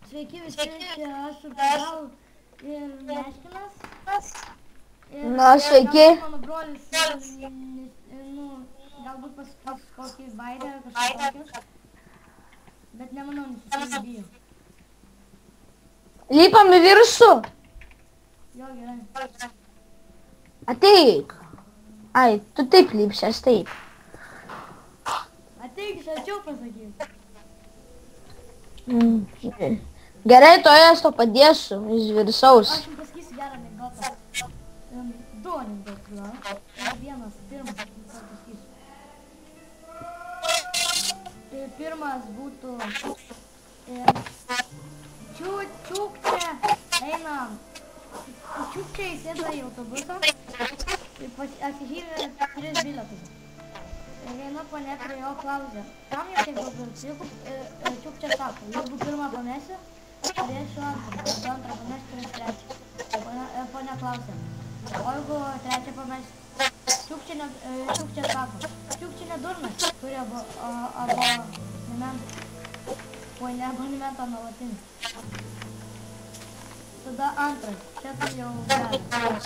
Sveiki visi, čia aš gal ir Meškinas. Na, sveiki. Mano brolis, galbūt pasakys kokį bairę ar kažką tokio. Bet nemanau, nes jis bijo. Lipam į viršų. Jo, gerai. Ateik. Ai, tu taip lipsi, aš taip. Ateik, iš arčiau pasakyk. Gerai, toje aš to padėsiu iš viršaus. Aš jums pasakysiu gerą anekdotą. Du anekdotus, gal? Vienas, pirmas, aš pasakysiu. Tai pirmas būtų... Čiukčia eina... Čiukčia įsėda į autobusą. Atsižymė 3 bilietus. Viena ponė prie jo klausė, kam jau tiek daug vilkikų? Čiukčia sako, jeigu pirmą pamesi, turėsiu antrą, jeigu antrą pamesi, turėsiu trečią. Ponė klausė, o jeigu trečią pamesi? Čiukčia sako, Čiukčia nedurnas, turi abonementą. Ponė abonementą nuolatinį. Tada antras, čia tai jau geras.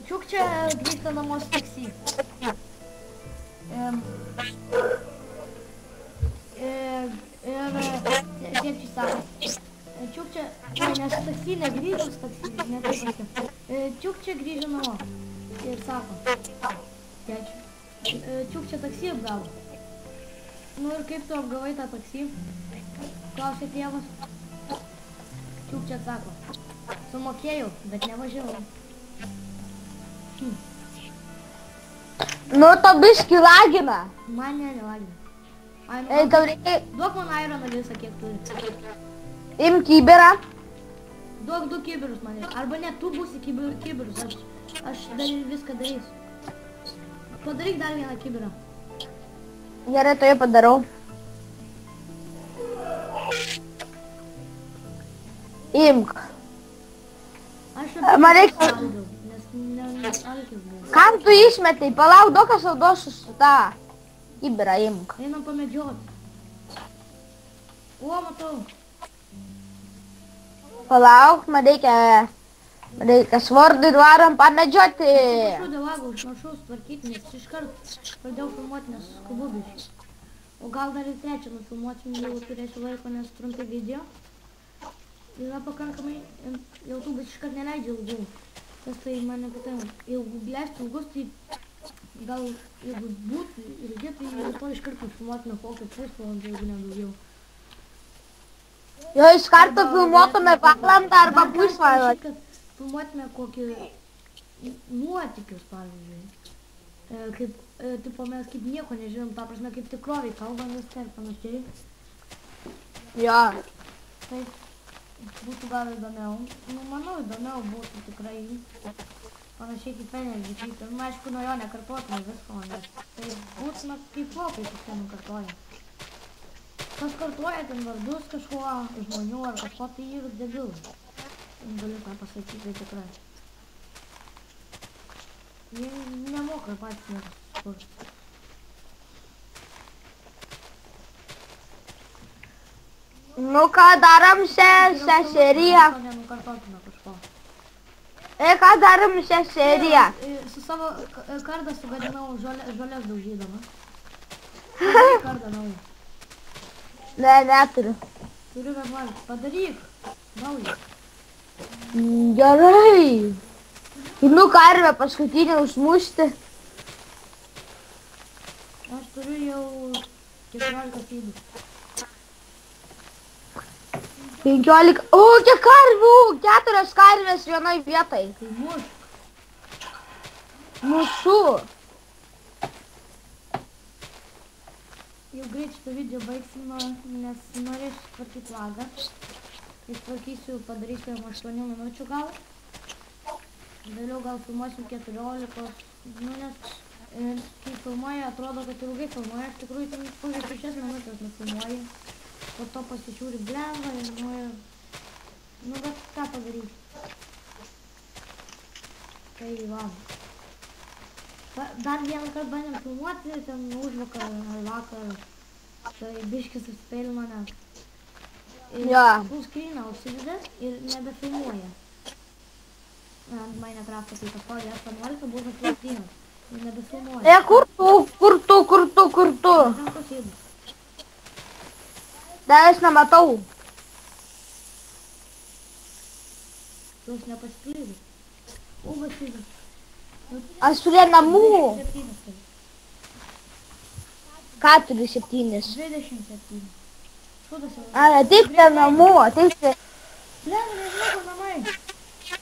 Čiukčia grįžta namo su taksi. Ir kaip čia sako, Čiukčia, nes taksi negrįžo su taksi, ne taip pasakė. Čiukčia grįžo namo ir sako, Čiukčia taksi apgavo. Nu ir kaip tu apgavai tą taksi? Klausė tėvas. Čiukčia atsako, sumokėjau, bet nevažiavau. Nu, to biškį lagina. Man nelagina. Ei, tau reikia... Duok man aironą visą, kiek turi. Imk kibirą. Duok 2 kibirus man. Arba ne, tu būsi kibirus. Aš viską darysiu. Padaryk dar vieną kibirą. Gerai, to jau padarau. Imk. Aš Man reikia... nes alkis buvo. Kam tu išmetai? Palauk, duok aš jau duosiu su tą kibirą, imk. Einam pamedžioti. O, matau. Palauk, man reikia svordui dvarom pamedžioti. Atsiprašau dėl lago, užmaršau sutvarkyti, nes iškart pradėjau filmuoti, nes skubu biškai. O gal dar ir trečią nufilmuosim, jau turėsiu laiko, nes trumpi video. Yra pakankamai, YouTube'as iškart neleidžia ilgų. Tas tai mane patinka. Jeigu leistų ilgus, tai gal jeigu būtų ilgi, tai rytoj iškart nufilmuotume kokį pusvalandį, jeigu ne daugiau. Jo, iš karto filmuotume valandą arba pusvalandį. Kad filmuotume kokį nuotykius, pavyzdžiui. Kaip, tipo, mes kaip nieko nežinom, ta prasme, kaip tikroviai kalbam viską ir panašiai. Jo. Taip. Būtų gal įdomiau. Nu, manau, įdomiau būtų tikrai. Panašiai kaip Energy Feature. Nu, aišku, nuo jo nekartotume visko, nes tai būtume kaip lopai kiekvienų kartoja. Kas kartoja ten vardus kažko, žmonių ar kažko, tai ir debilai. Galiu tą pasakyti, tai tikrai. Jie nemoka patys nesukurti. Nu, ką darom šią seriją? Nenukartotume kažko. Ką darom šią seriją? Su savo kardą sugadinau žolės daužydama. Kardą naują. Ne, neturiu. Turiu vienuolį. Padaryk. Naują. Gerai. Nu, karvę paskutinį užmušti. Aš turiu jau 14 feedų. 15. O, kiek karvių! 4 karvės vienoj vietai. Tai mušk. Mušu. Jau greit šitą video baigsim, nes norėsiu tvarkyti lagą. Kai tvarkysiu, padarysiu 8 minučių gal. Vėliau gal filmuosim 14. Nu, nes kai filmuoja, atrodo, kad ilgai filmuoja. Iš tikrųjų, ten pusė 6 minutės nufilmuoja. Po to pasižiūri blemba ir nu, bet ką padaryti. Tai va. Dar vieną kartą bandėm filmuoti, ten užvakar ar vakar. Tai biškis suspėlė mane. Jo. Full screeną užsideda ir nebefilmuoja. Ant Minecraft'o kai pastoja F11 būna full screenas. Ir nebefilmuoja. Kur tu? Ten pasėdus. Dar aš nematau. Jos nepasiklydus. Pasėdus. Aš prie namų. 27 turi. 47. 27. Šūdas jau. Ateik prie namų, ateik prie... Blen, nežinau, kur namai.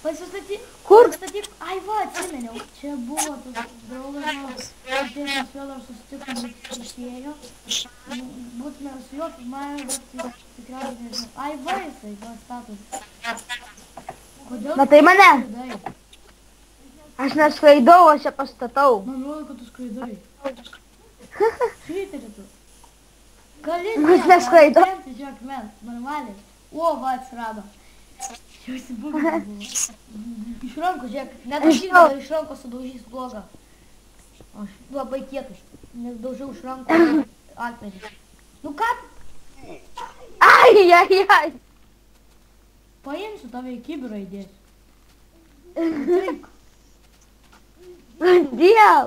Pasistatyk. Kur? Pasistatyk. Ai va, atsimeniau. Čia buvo tas draugas, tėtis vėl ar susitikom, išėjo. Būtume su juo filmavę, bet tikriausiai nežinau. Ai va, jisai, va, status. Kodėl? Matai mane? Skraidai? Aš neskraidau, aš čia pastatau. Man rodo, kad tu skraidai. Švyteri tu. Gali Aš neskraidau. Žiūrėk, men, normaliai. O, va, atsirado. Jau įsibūgė buvo. Iš rankų, žiūrėk, net aš dar iš rankų sudaužys blogą. Aš labai kietas, nes daužiau iš rankų akmenį. Nu ką? Ai. Paimsiu tave į kibirą įdėsiu. Taip. Dėl.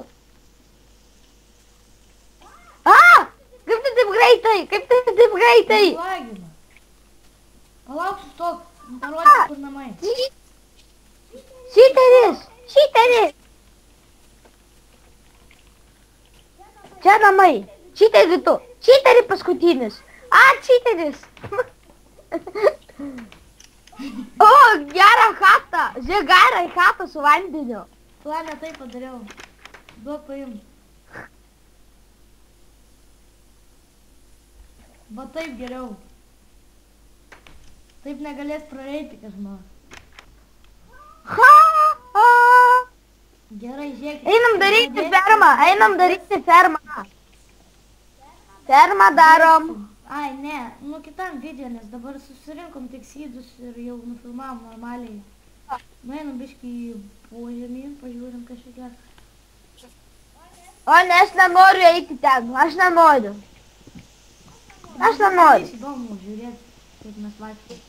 Kaip tai taip greitai? Lagina. Palauksiu stok, parodžiu, kur namai. Šiteris. Čia namai. Šiterį tu. Šiterį paskutinis. Šiteris. O, gerą chatą. Žiūrėk, gerą chatą su vandeniu. Planę taip padariau. Duok paimti. Va taip geriau. Taip negalės praeiti kažma. Gerai, žiūrėk. Einam daryti fermą. Fermą darom. Ai, ne, nu kitam video, nes dabar susirinkom tik sydus ir jau nufilmavom normaliai. Nueinam biškį į požemį, pažiūrim kažkokią. O ne, aš nenoriu eiti ten, aš nenoriu. Įdomu žiūrėti, kaip mes vaikščiam.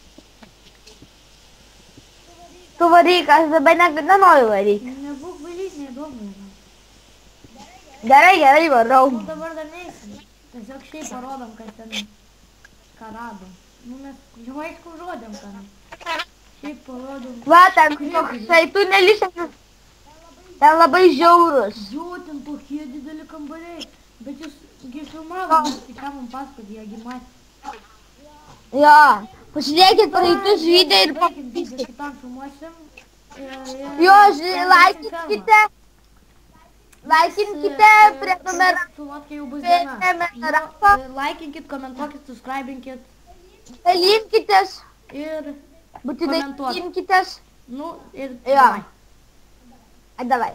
Tu varyk, aš dabar nenoriu varyti. Nebūk valyti, neįdomu yra. Gerai, varau. Nu dabar dar neįsim. Tiesiog šiaip parodom, kad ten ką radom. Nu mes jau aišku žodėm ką. Šiaip parodom. Va, ten toksai, tu nelišęs. Ten labai žiaurus. Jo, ten tokie dideli kambariai. Bet jūs filmavom, tai ką mums pasakot, jie matė. Jo, pažiūrėkit praeitus video ir pamatysite. Kitam filmuosim. Jo, laikinkite prenumeratą. Laikinkit, komentuokit, subscribinkit. Dalinkitės. Ir būtinai komentuokit. dalinkitės. Nu ir davai.